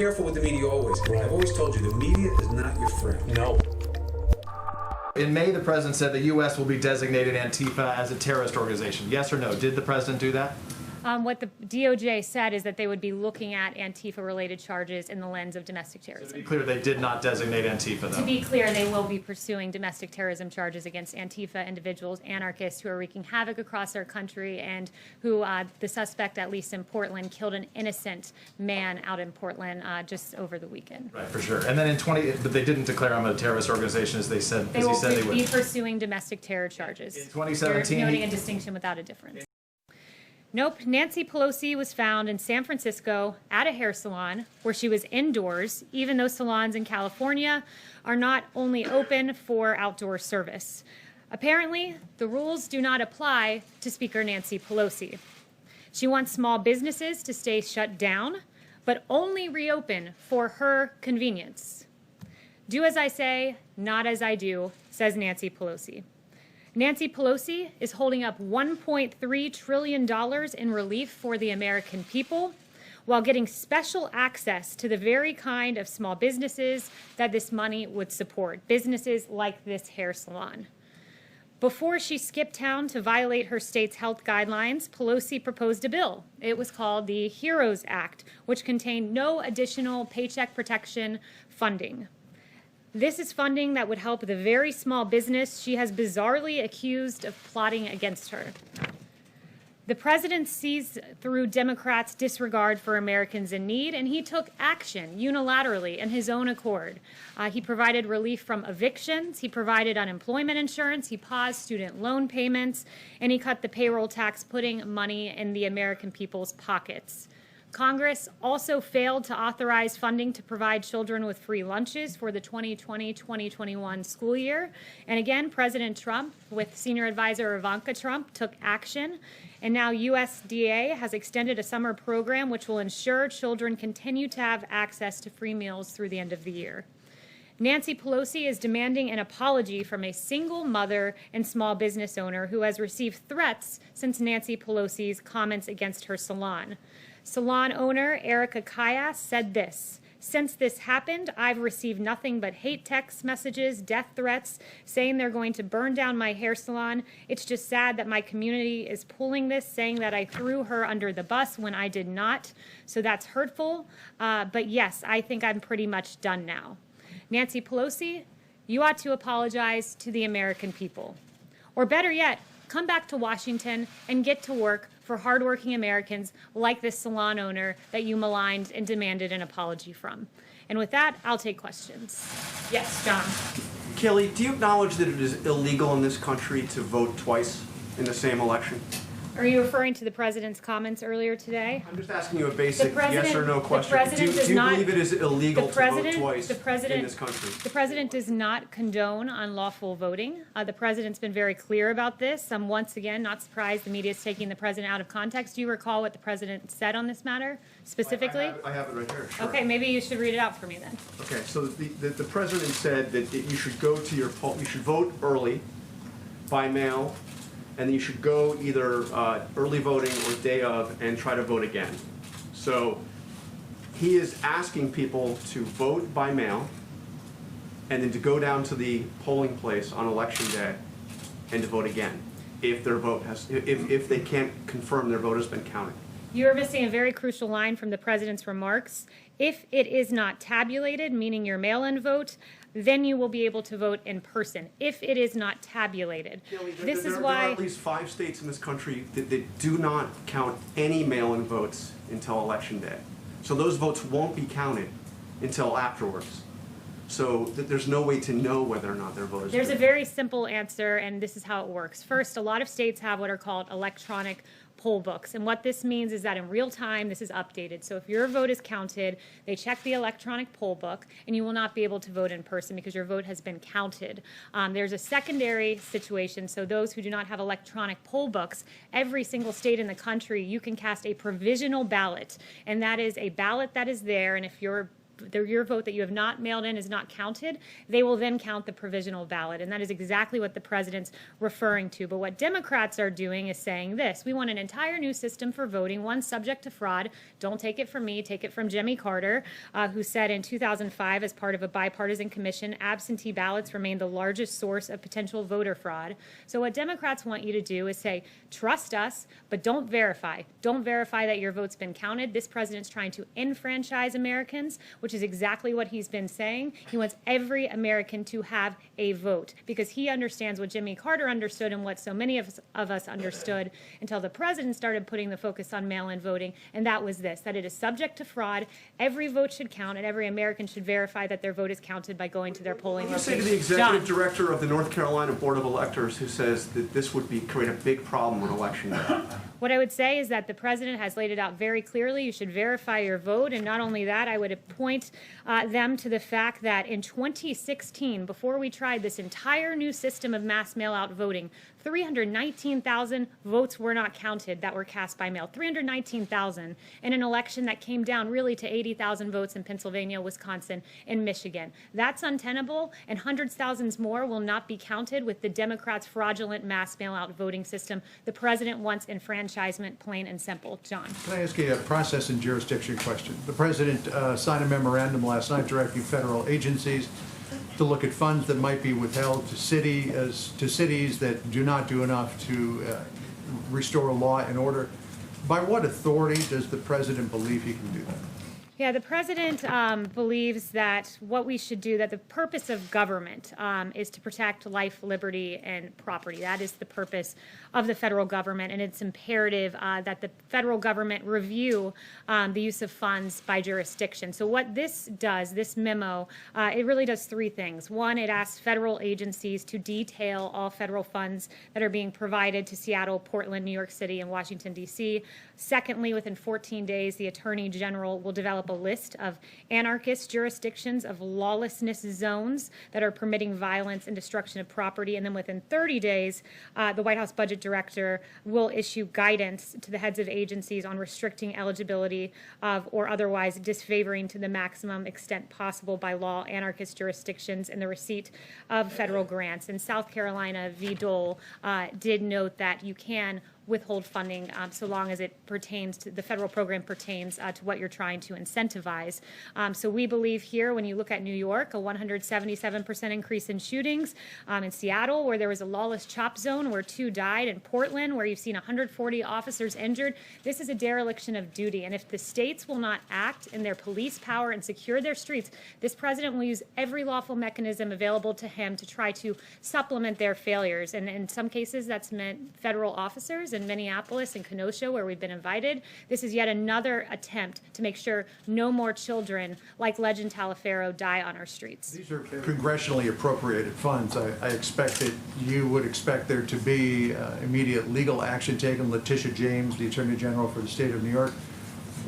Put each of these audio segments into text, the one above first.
Careful with the media always. Right. I've always told you, the media is not your friend. No. In May, the president said the U.S. will be designating Antifa as a terrorist organization. Yes or no? Did the president do that? What the DOJ said is that they would be looking at Antifa-related charges in the lens of domestic terrorism. So to be clear, they did not designate Antifa, though. To be clear, they will be pursuing domestic terrorism charges against Antifa individuals, anarchists who are wreaking havoc across our country and who, the suspect, at least in Portland, killed an innocent man out in Portland just over the weekend. Right, for sure. And then but they didn't declare them a terrorist organization as they said, they as he said they would. Be pursuing domestic terror charges. In 2017, you're noting a distinction without a difference. Nope, Nancy Pelosi was found in San Francisco at a hair salon where she was indoors, even though salons in California are not only open for outdoor service. Apparently, the rules do not apply to Speaker Nancy Pelosi. She wants small businesses to stay shut down, but only reopen for her convenience. Do as I say, not as I do, says Nancy Pelosi. Nancy Pelosi is holding up $1.3 trillion in relief for the American people while getting special access to the very kind of small businesses that this money would support, businesses like this hair salon. Before she skipped town to violate her state's health guidelines, Pelosi proposed a bill. It was called the HEROES Act, which contained no additional paycheck protection funding. This is funding that would help the very small business she has bizarrely accused of plotting against her. The president sees through Democrats' disregard for Americans in need, and he took action unilaterally in his own accord. He provided relief from evictions, he provided unemployment insurance, he paused student loan payments, and he cut the payroll tax, putting money in the American people's pockets. Congress also failed to authorize funding to provide children with free lunches for the 2020-2021 school year. And again, President Trump, with senior advisor Ivanka Trump, took action. And now USDA has extended a summer program which will ensure children continue to have access to free meals through the end of the year. Nancy Pelosi is demanding an apology from a single mother and small business owner who has received threats since Nancy Pelosi's comments against her salon. Salon owner Erica Kayas said this: "Since this happened, I've received nothing but hate text messages, death threats, saying they're going to burn down my hair salon. It's just sad that my community is pulling this, saying that I threw her under the bus when I did not. So that's hurtful. But yes, I think I'm pretty much done now." Nancy Pelosi, you ought to apologize to the American people. Or better yet, come back to Washington and get to work for hardworking Americans like this salon owner that you maligned and demanded an apology from. And with that, I'll take questions. Yes, John. Kayleigh, do you acknowledge that it is illegal in this country to vote twice in the same election? Are you referring to the president's comments earlier today? I'm just asking you a basic yes or no question. Do you believe it is illegal to vote twice in this country? The president does not condone unlawful voting. The president's been very clear about this. I'm once again not surprised the media is taking the president out of context. Do you recall what the president said on this matter specifically? I have it right here. Sure. Okay, maybe you should read it out for me then. Okay, so the president said that you should go to your poll, you should vote early, by mail, and then you should go either early voting or day of and try to vote again. So he is asking people to vote by mail and then to go down to the polling place on election day and to vote again if their vote has, if they can't confirm their vote has been counted. You're missing a very crucial line from the president's remarks. If it is not tabulated, meaning your mail-in vote, then you will be able to vote in person. If it is not tabulated, there are at least 5 states in this country that do not count any mail-in votes until election day. So those votes won't be counted until afterwards. So there's no way to know whether or not their vote is. There's a very simple answer, and this is how it works. First, a lot of states have what are called electronic poll books, and what this means is that in real time this is updated. So if your vote is counted, they check the electronic poll book, and you will not be able to vote in person because your vote has been counted. There's a secondary situation, so those who do not have electronic poll books, every single state in the country, you can cast a provisional ballot, and that is a ballot that is there, and if your your vote that you have not mailed in is not counted, they will then count the provisional ballot. And that is exactly what the president's referring to. But what Democrats are doing is saying this: we want an entire new system for voting, one subject to fraud. Don't take it from me, take it from Jimmy Carter, who said in 2005, as part of a bipartisan commission, absentee ballots remain the largest source of potential voter fraud. So what Democrats want you to do is say, trust us, but don't verify. Don't verify that your vote's been counted. This president's trying to enfranchise Americans, which is exactly what he's been saying. He wants every American to have a vote because he understands what Jimmy Carter understood and what so many of us understood until the president started putting the focus on mail-in voting, and that was this, that it is subject to fraud. Every vote should count, and every American should verify that their vote is counted by going to their polling What do you location. say to the executive John. director of the North Carolina Board of Electors who says that this would create a big problem on election day? What I would say is that the president has laid it out very clearly. You should verify your vote. And not only that, I would point them to the fact that in 2016, before we tried this entire new system of mass mail-out voting, 319,000 votes were not counted that were cast by mail. 319,000 in an election that came down really to 80,000 votes in Pennsylvania, Wisconsin, and Michigan. That's untenable, and hundreds of thousands more will not be counted with the Democrats' fraudulent mass mail-out voting system. The president wants enfranchisement, plain and simple. John. Can I ask you a process and jurisdiction question? The president signed a memorandum last night directing federal agencies to look at funds that might be withheld to cities that do not do enough to restore law and order. By what authority does the president believe he can do that? Yeah, the president believes that what we should do, that the purpose of government is to protect life, liberty, and property. That is the purpose of the federal government, and it's imperative that the federal government review the use of funds by jurisdiction. So what this does, this memo, it really does three things. One, it asks federal agencies to detail all federal funds that are being provided to Seattle, Portland, New York City, and Washington, D.C. Secondly, within 14 days, the Attorney General will develop a list of anarchist jurisdictions of lawlessness zones that are permitting violence and destruction of property. And then within 30 days, the White House Budget Director will issue guidance to the heads of agencies on restricting eligibility of or otherwise disfavoring to the maximum extent possible by law anarchist jurisdictions in the receipt of federal grants. And South Carolina v. Dole did note that you can withhold funding so long as it pertains to the federal program pertains to what you're trying to incentivize. So we believe here, when you look at New York, a 177% increase in shootings, in Seattle, where there was a lawless chop zone where 2 died, in Portland, where you've seen 140 officers injured. This is a dereliction of duty. And if the states will not act in their police power and secure their streets, this president will use every lawful mechanism available to him to try to supplement their failures. And in some cases, that's meant federal officers in Minneapolis and Kenosha, where we've been invited. This is yet another attempt to make sure no more children like Legend Taliaferro die on our streets. These are congressionally appropriated funds. I expect that you would expect there to be immediate legal action taken. Letitia James, the Attorney General for the state of New York,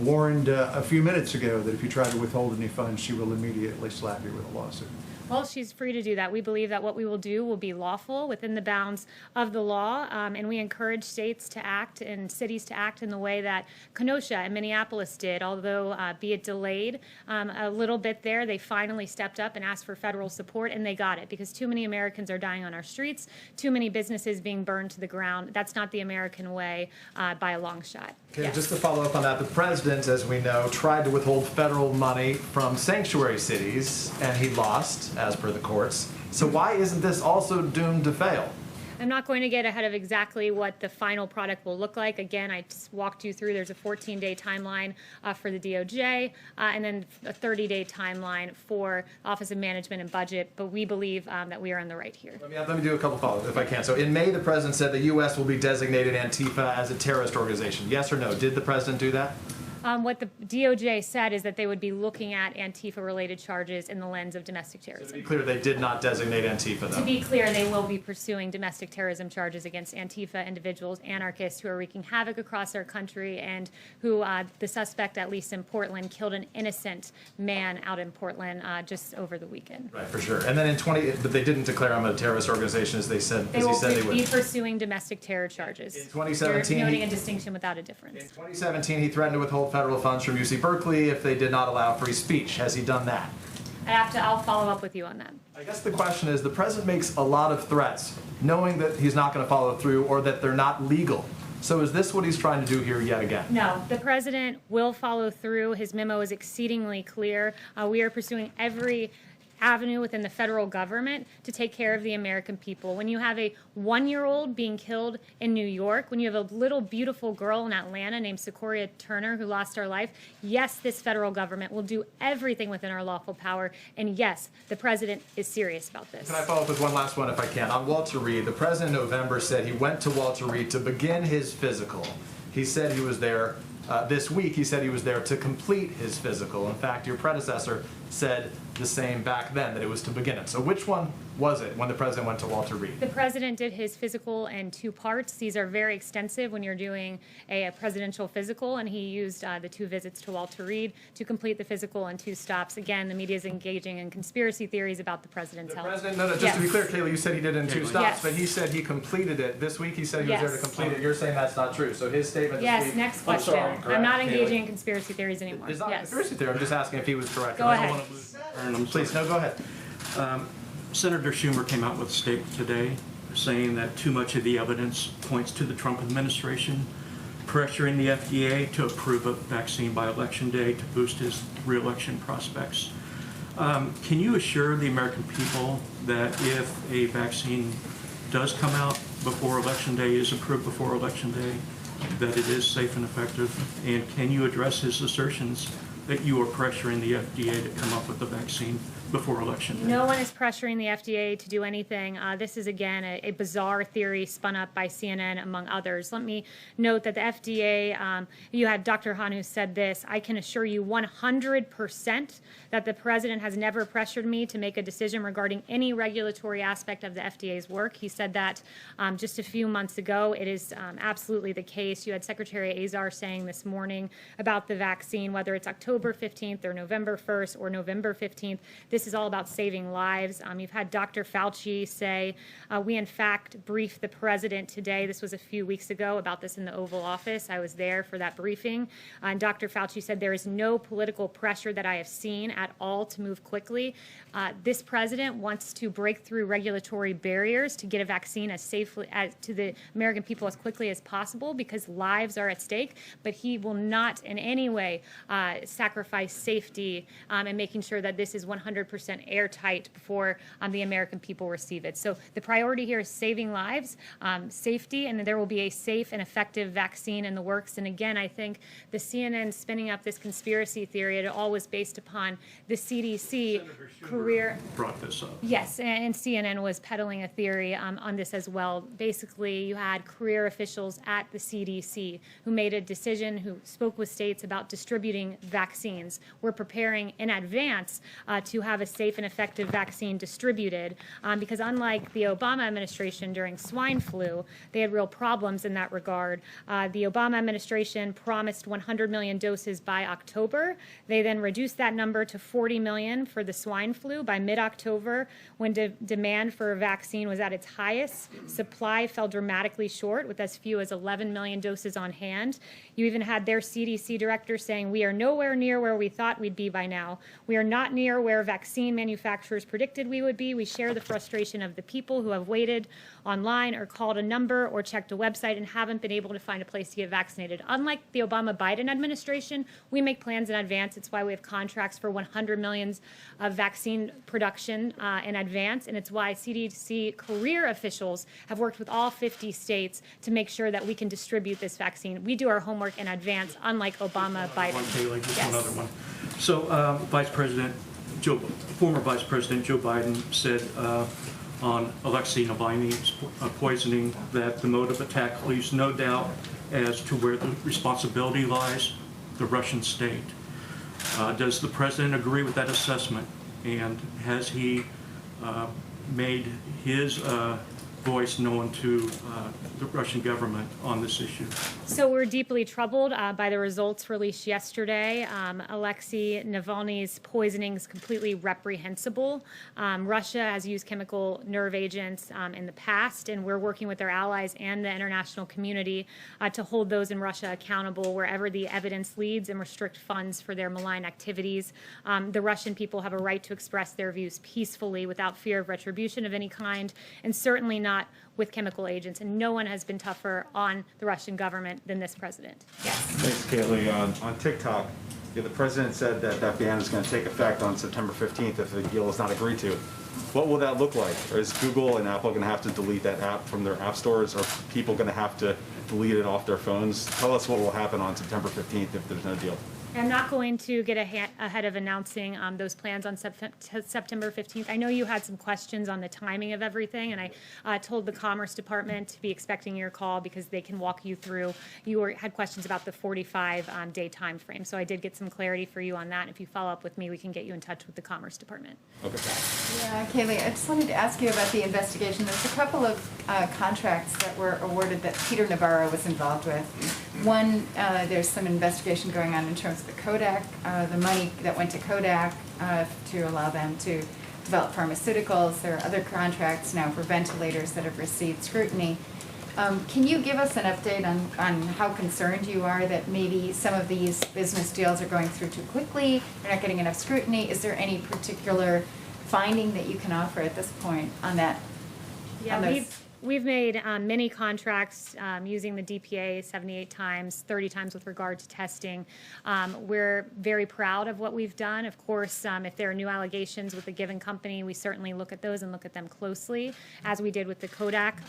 warned a few minutes ago that if you try to withhold any funds, she will immediately slap you with a lawsuit. Well, she's free to do that. We believe that what we will do will be lawful within the bounds of the law, and we encourage states to act and cities to act in the way that Kenosha and Minneapolis did. Although, be it delayed a little bit there, they finally stepped up and asked for federal support, and they got it because too many Americans are dying on our streets, too many businesses being burned to the ground. That's not the American way by a long shot. Okay, Yes. just to follow up on that, the president, as we know, tried to withhold federal money from sanctuary cities, and he lost, as per the courts. So why isn't this also doomed to fail? I'm not going to get ahead of exactly what the final product will look like. Again, I just walked you through. There's a 14-day timeline for the DOJ, and then a 30-day timeline for Office of Management and Budget. But we believe that we are on the right here. Let me do a couple follow-ups if I can. So in May, the president said the U.S. will be designated Antifa as a terrorist organization. Yes or no? Did the president do that? What the DOJ said is that they would be looking at Antifa-related charges in the lens of domestic To terrorism. be clear, they did not designate Antifa, though. To be clear, they will be pursuing domestic terrorism charges against Antifa individuals, anarchists who are wreaking havoc across our country and who the suspect, at least in Portland, killed an innocent man out in Portland just over the weekend. Right, for sure. And then but they didn't declare them a terrorist organization as they said, They as he will said they would. be pursuing domestic terror charges. In 2017, You're noting a distinction without a difference. In 2017, he threatened to withhold withhold federal funds from UC Berkeley if they did not allow free speech. Has he done that? I'll follow up with you on that. I guess the question is, the president makes a lot of threats, knowing that he's not going to follow through or that they're not legal. So is this what he's trying to do here yet again? No, the president will follow through. His memo is exceedingly clear. We are pursuing every avenue within the federal government to take care of the American people. When you have a 1-year-old being killed in New York, when you have a little beautiful girl in Atlanta named Sequoia Turner who lost her life, yes, this federal government will do everything within our lawful power. And yes, the president is serious about this. Can I follow up with one last one if I can? On Walter Reed, the president in November said he went to Walter Reed to begin his physical. He said he was there this week. He said he was there to complete his physical. In fact, your predecessor said the same back then, that it was to begin it. So which one was it when the president went to Walter Reed? The president did his physical in 2 parts. These are very extensive when you're doing a presidential physical, and he used the 2 visits to Walter Reed to complete the physical in 2 stops. Again, the media is engaging in conspiracy theories about the president's health. Just to be clear, Kayleigh, you said he did it in 2 stops, Yes. but he said he completed it. This week he said he was there to Yes. complete it. You're saying that's not true. So his statement this Yes, week... next question. sorry, I'm correct, not Kayleigh? engaging in conspiracy theories anymore. It's not a Yes. conspiracy theory. I'm just asking if he was correct. Go I don't ahead. want to lose... Please, no, go ahead. Senator Schumer came out with a statement today saying that too much of the evidence points to the Trump administration pressuring the FDA to approve a vaccine by Election Day to boost his re-election prospects. Can you assure the American people that if a vaccine does come out before Election Day, is approved before Election Day, that it is safe and effective? And can you address his assertions that you are pressuring the FDA to come up with a vaccine before Election Day? No one is pressuring the FDA to do anything. This is, again, a bizarre theory spun up by CNN, among others. Let me note that the FDA, you had Dr. Hahn who said this, I can assure you 100% that the president has never pressured me to make a decision regarding any regulatory aspect of the FDA's work. He said that just a few months ago. It is absolutely the case. You had Secretary Azar saying this morning about the vaccine, whether it's October 15th or November 1st or November 15th, this is all about saving lives. You've had Dr. Fauci say, we in fact briefed the president today. This was a few weeks ago about this in the Oval Office. I was there for that briefing. And Dr. Fauci said there is no political pressure that I have seen at all to move quickly. This president wants to break through regulatory barriers to get a vaccine as safely to the American people as quickly as possible because lives are at stake, but he will not in any way sacrifice safety and making sure that this is 100% airtight before the American people receive it. So the priority here is saving lives, safety, and there will be a safe and effective vaccine in the works. And again, I think the CNN spinning up this conspiracy theory, it all was based upon the CDC career. Brought this up. Yes, and CNN was peddling a theory on this as well. Basically, you had career officials at the CDC who made a decision, who spoke with states about distributing vaccines. We're preparing in advance to have a safe and effective vaccine distributed because unlike the Obama administration during swine flu, they had real problems in that regard. The Obama administration promised 100 million doses by October. They then reduced that number to 40 million for the swine flu by mid-October when demand for a vaccine was at its highest. Supply fell dramatically short with as few as 11 million doses on hand. You even had their CDC director saying, we are nowhere near where we thought we'd be by now. We are not near where vaccine manufacturers predicted we would be. We share the frustration of the people who have waited online or called a number or checked a website and haven't been able to find a place to get vaccinated. Unlike the Obama-Biden administration, we make plans in advance. It's why we have contracts for 100 million of vaccine production in advance, and it's why CDC career officials have worked with all 50 states to make sure that we can distribute this vaccine. We do our homework in advance, unlike Obama-Biden. One, Kayleigh, just Yes. another one. So former Vice President Joe Biden said on Alexei Navalny's poisoning that the mode of attack leaves no doubt as to where the responsibility lies, the Russian state. Does the president agree with that assessment? And has he made his voice known to the Russian government on this issue? So we're deeply troubled by the results released yesterday. Alexei Navalny's poisoning is completely reprehensible. Russia has used chemical nerve agents in the past, and we're working with our allies and the international community to hold those in Russia accountable wherever the evidence leads and restrict funds for their malign activities. The Russian people have a right to express their views peacefully without fear of retribution of any kind, and certainly not with chemical agents. And no one has been tougher on the Russian government than this president. Yes. Thanks, Kayleigh. On TikTok, the president said that that ban is going to take effect on September 15th if the deal is not agreed to. What will that look like? Or is Google and Apple going to have to delete that app from their app stores? Or are people going to have to delete it off their phones? Tell us what will happen on September 15th if there's no deal. I'm not going to get ahead of announcing those plans on September 15th. I know you had some questions on the timing of everything, and I told the Commerce Department to be expecting your call because they can walk you through. Had questions about the 45-day time frame, so I did get some clarity for you on that. If you follow up with me, we can get you in touch with the Commerce Department. Okay. Yeah, Kayleigh, I just wanted to ask you about the investigation. There's a couple of contracts that were awarded that Peter Navarro was involved with. One, there's some investigation going on in terms of the Kodak, the money that went to Kodak to allow them to develop pharmaceuticals. There are other contracts now for ventilators that have received scrutiny. Can you give us an update on how concerned you are that maybe some of these business deals are going through too quickly, they're not getting enough scrutiny? Is there any particular finding that you can offer at this point on that? Yeah, we've made many contracts using the DPA 78 times, 30 times with regard to testing. We're very proud of what we've done. Of course, if there are new allegations with a given company, we certainly look at those and look at them closely, as we did with the Kodak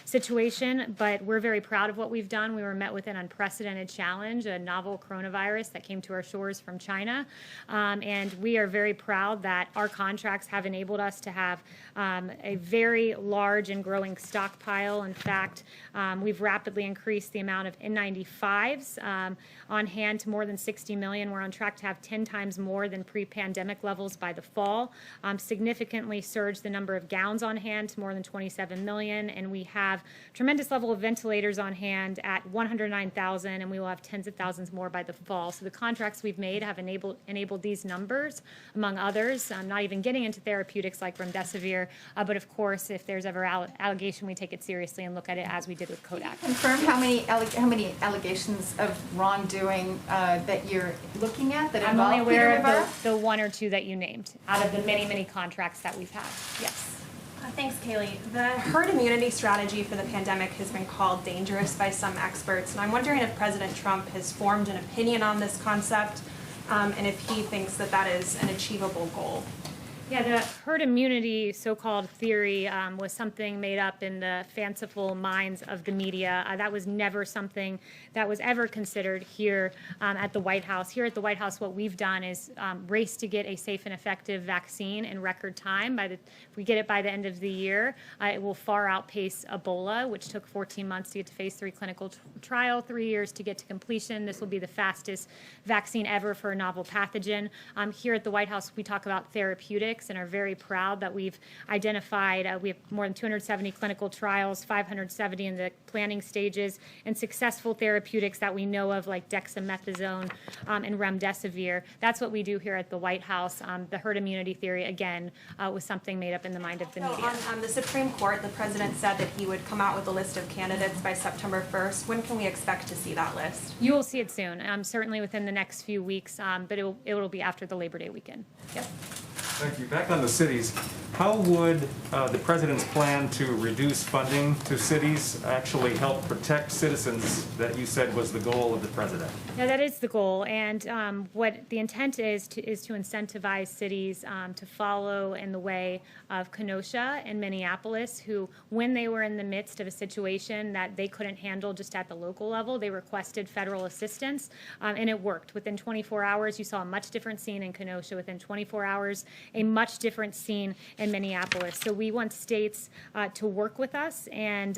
situation. But we're very proud of what we've done. We were met with an unprecedented challenge, a novel coronavirus that came to our shores from China. And we are very proud that our contracts have enabled us to have a very large and growing stockpile. In fact, we've rapidly increased the amount of N95s on hand to more than 60 million. We're on track to have 10 times more than pre-pandemic levels by the fall. Significantly surged the number of gowns on hand to more than 27 million. And we have tremendous level of ventilators on hand at 109,000, and we will have tens of thousands more by the fall. So the contracts we've made have enabled these numbers, among others. I'm not even getting into therapeutics like remdesivir, but of course, if there's ever allegation, we take it seriously and look at it as we did with Kodak. Confirm how many allegations of wrongdoing that you're looking at that I'm involve only aware Peter Navarro? of the one or two that you named out of the many, many contracts that we've had. Yes. Thanks, Kayleigh. The herd immunity strategy for the pandemic has been called dangerous by some experts, and I'm wondering if President Trump has formed an opinion on this concept, and if he thinks that that is an achievable goal. Yeah, the herd immunity so-called theory was something made up in the fanciful minds of the media. That was never something that was ever considered here at the White House. Here at the White House, what we've done is race to get a safe and effective vaccine in record time. If we get it by the end of the year, it will far outpace Ebola, which took 14 months to get to phase 3 clinical trial, 3 years to get to completion. This will be the fastest vaccine ever for a novel pathogen. Here at the White House, we talk about therapeutics and are very proud that we've identified, we have more than 270 clinical trials, 570 in the planning stages, and successful therapeutics that we know of like dexamethasone and remdesivir. That's what we do here at the White House. The herd immunity theory, again, was something made up in the mind of the media. On the Supreme Court, the president said that he would come out with a list of candidates by September 1st. When can we expect to see that list? You will see it soon, certainly within the next few weeks, but it will be after the Labor Day weekend. Yep. Thank you. Back on the cities, how would the president's plan to reduce funding to cities actually help protect citizens that you said was the goal of the president? Yeah, that is the goal, and what the intent is to incentivize cities to follow in the way of Kenosha and Minneapolis, who, when they were in the midst of a situation that they couldn't handle just at the local level, they requested federal assistance, and it worked. Within 24 hours, you saw a much different scene in Kenosha. Within 24 hours, a much different scene in Minneapolis. So we want states to work with us, and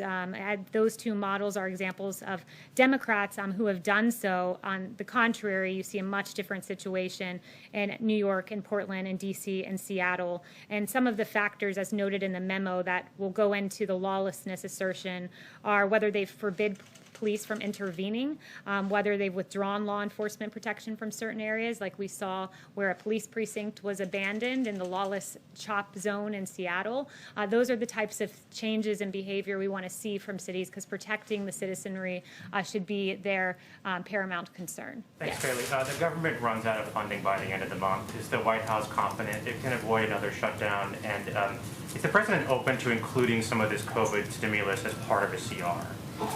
those two models are examples of Democrats who have done so. On the contrary, you see a much different situation in New York and Portland and DC and Seattle. And some of the factors, as noted in the memo, that will go into the lawlessness assertion are whether they forbid police from intervening, whether they've withdrawn law enforcement protection from certain areas, like we saw where a police precinct was abandoned in the lawless CHOP zone in Seattle. Those are the types of changes in behavior we want to see from cities, because protecting the citizenry should be their paramount concern. Thanks, Yes. Kayleigh. The government runs out of funding by the end of the month. Is the White House confident it can avoid another shutdown? And is the president open to including some of this COVID stimulus as part of a CR?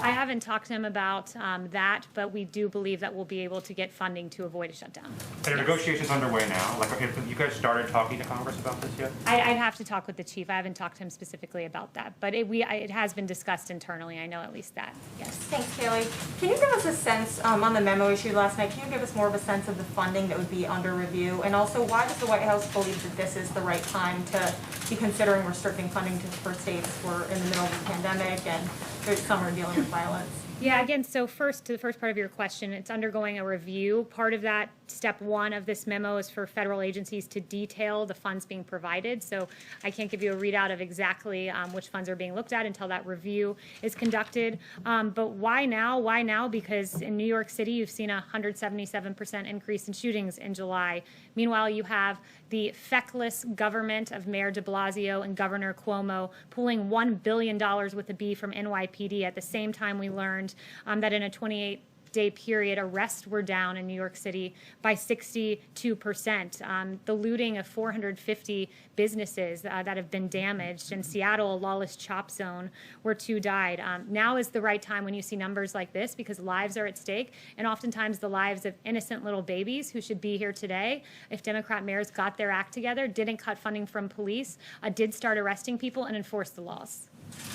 I haven't talked to him about that, but we do believe that we'll be able to get funding to avoid a shutdown. Are negotiations underway now? Like, have you guys started talking to Congress about this yet? I'd have to talk with the chief. I haven't talked to him specifically about that, but it has been discussed internally. I know at least that. Yes. Thanks, Kayleigh. Can you give us a sense on the memo issued last night? Can you give us more of a sense of the funding that would be under review? And also, why does the White House believe that this is the right time to be considering restricting funding for states? We're in the middle of a pandemic and some are dealing with violence. Yeah, again, so first, to the first part of your question, it's undergoing a review. Part of that, step one of this memo, is for federal agencies to detail the funds being provided. So I can't give you a readout of exactly which funds are being looked at until that review is conducted. But why now? Why now? Because in New York City, you've seen a 177% increase in shootings in July. Meanwhile, you have the feckless government of Mayor de Blasio and Governor Cuomo pulling $1 billion with a B from NYPD at the same time we learned that in a 28-day period, arrests were down in New York City by 62%. The looting of 450 businesses that have been damaged. In Seattle, a lawless CHOP zone where 2 died. Now is the right time when you see numbers like this, because lives are at stake, and oftentimes the lives of innocent little babies who should be here today. If Democrat mayors got their act together, didn't cut funding from police, did start arresting people and enforce the laws.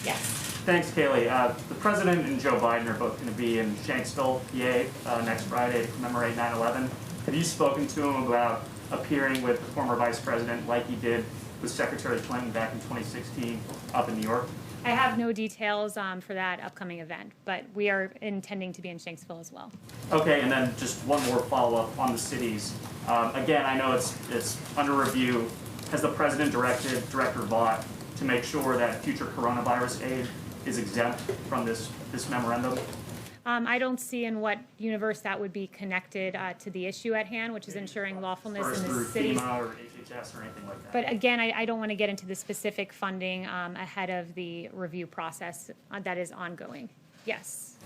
Yes. Thanks, Kayleigh. The president and Joe Biden are both going to be in Shanksville, PA, next Friday to commemorate 9/11. Have you spoken to him about appearing with the former vice president like he did with Secretary Clinton back in 2016 up in New York? I have no details for that upcoming event, but we are intending to be in Shanksville as well. Okay, and then just one more follow-up on the cities. Again, I know it's under review. Has the president directed Director Vaught to make sure that future coronavirus aid is exempt from this memorandum? I don't see in what universe that would be connected to the issue at hand, which is ensuring lawfulness in the cities. FEMA or HHS or anything like that. But again, I don't want to get into the specific funding ahead of the review process that is ongoing. Yes.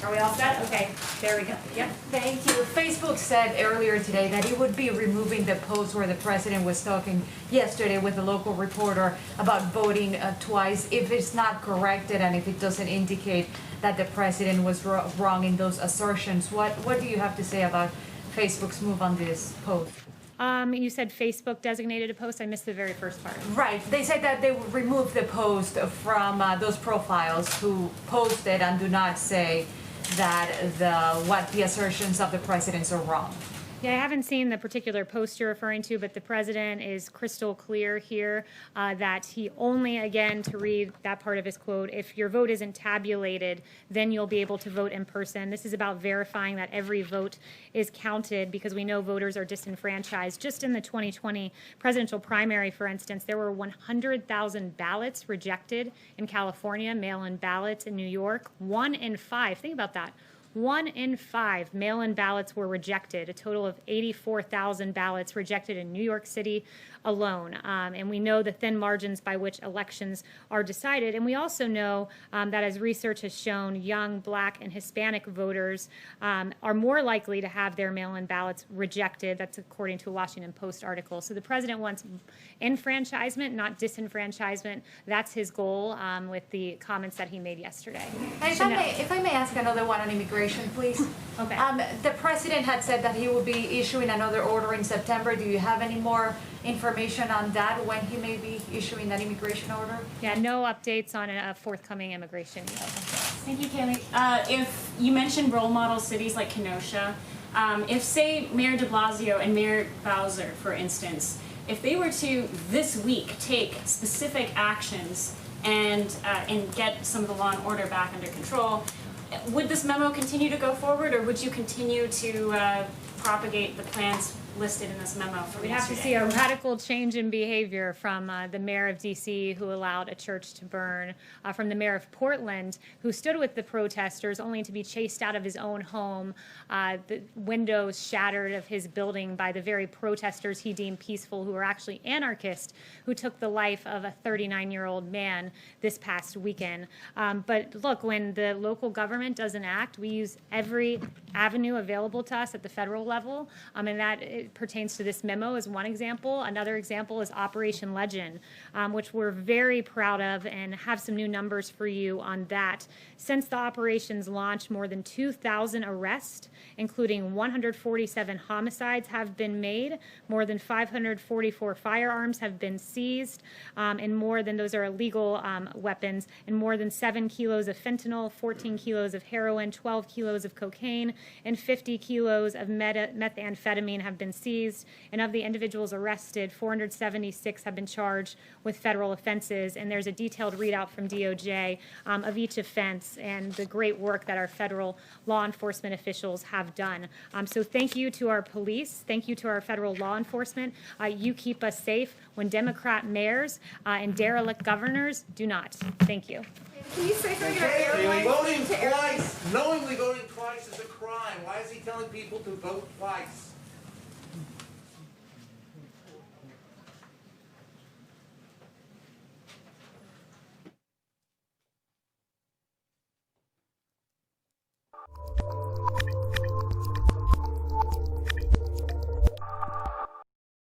Are we all set? Okay, there we go. Yep. Thank you. Facebook said earlier today that it would be removing the post where the president was talking yesterday with a local reporter about voting twice if it's not corrected and if it doesn't indicate that the president was wrong in those assertions. What do you have to say about Facebook's move on this post? You said Facebook designated a post. I missed the very first part. Right. They said that they would remove the post from those profiles who posted and do not say that the assertions of the presidents are wrong. Yeah, I haven't seen the particular post you're referring to, but the president is crystal clear here that he only, again, to read that part of his quote, if your vote isn't tabulated, then you'll be able to vote in person. This is about verifying that every vote is counted, because we know voters are disenfranchised. Just in the 2020 presidential primary, for instance, there were 100,000 ballots rejected in California, mail-in ballots in New York. 1 in 5, think about that. 1 in 5 mail-in ballots were rejected, a total of 84,000 ballots rejected in New York City alone. And we know the thin margins by which elections are decided. And we also know that, as research has shown, young Black and Hispanic voters are more likely to have their mail-in ballots rejected. That's according to a Washington Post article. So the president wants enfranchisement, not disenfranchisement. That's his goal with the comments that he made yesterday. If I may ask another one on immigration, please. Okay. The president had said that he will be issuing another order in September. Do you have any more information on that, when he may be issuing that immigration order? Yeah, no updates on a forthcoming immigration. Thank you, Kayleigh. If you mentioned role model cities like Kenosha, if, say, Mayor de Blasio and Mayor Bowser, for instance, if they were to this week take specific actions and get some of the law and order back under control, would this memo continue to go forward, or would you continue to propagate the plans listed in this memo from We have to yesterday? see a radical change in behavior from the mayor of D.C. who allowed a church to burn, from the mayor of Portland who stood with the protesters only to be chased out of his own home, the windows shattered of his building by the very protesters he deemed peaceful, who were actually anarchists, who took the life of a 39-year-old man this past weekend. But look, when the local government doesn't act, we use every avenue available to us at the federal level, and that it pertains to this memo is one example. Another example is Operation Legend, which we're very proud of and have some new numbers for you on that. Since the operation's launch, more than 2,000 arrests, including 147 homicides, have been made. More than 544 firearms have been seized, and more than those are illegal weapons, and more than 7 kilos of fentanyl, 14 kilos of heroin, 12 kilos of cocaine, and 50 kilos of methamphetamine have been seized. And of the individuals arrested, 476 have been charged with federal offenses. And there's a detailed readout from DOJ of each offense and the great work that our federal law enforcement officials have done. So thank you to our police. Thank you to our federal law enforcement. You keep us safe when Democrat mayors and derelict governors do not. Thank you. Can you say something about airlines? Voting twice, knowingly voting twice is a crime. Why is he telling people to vote twice?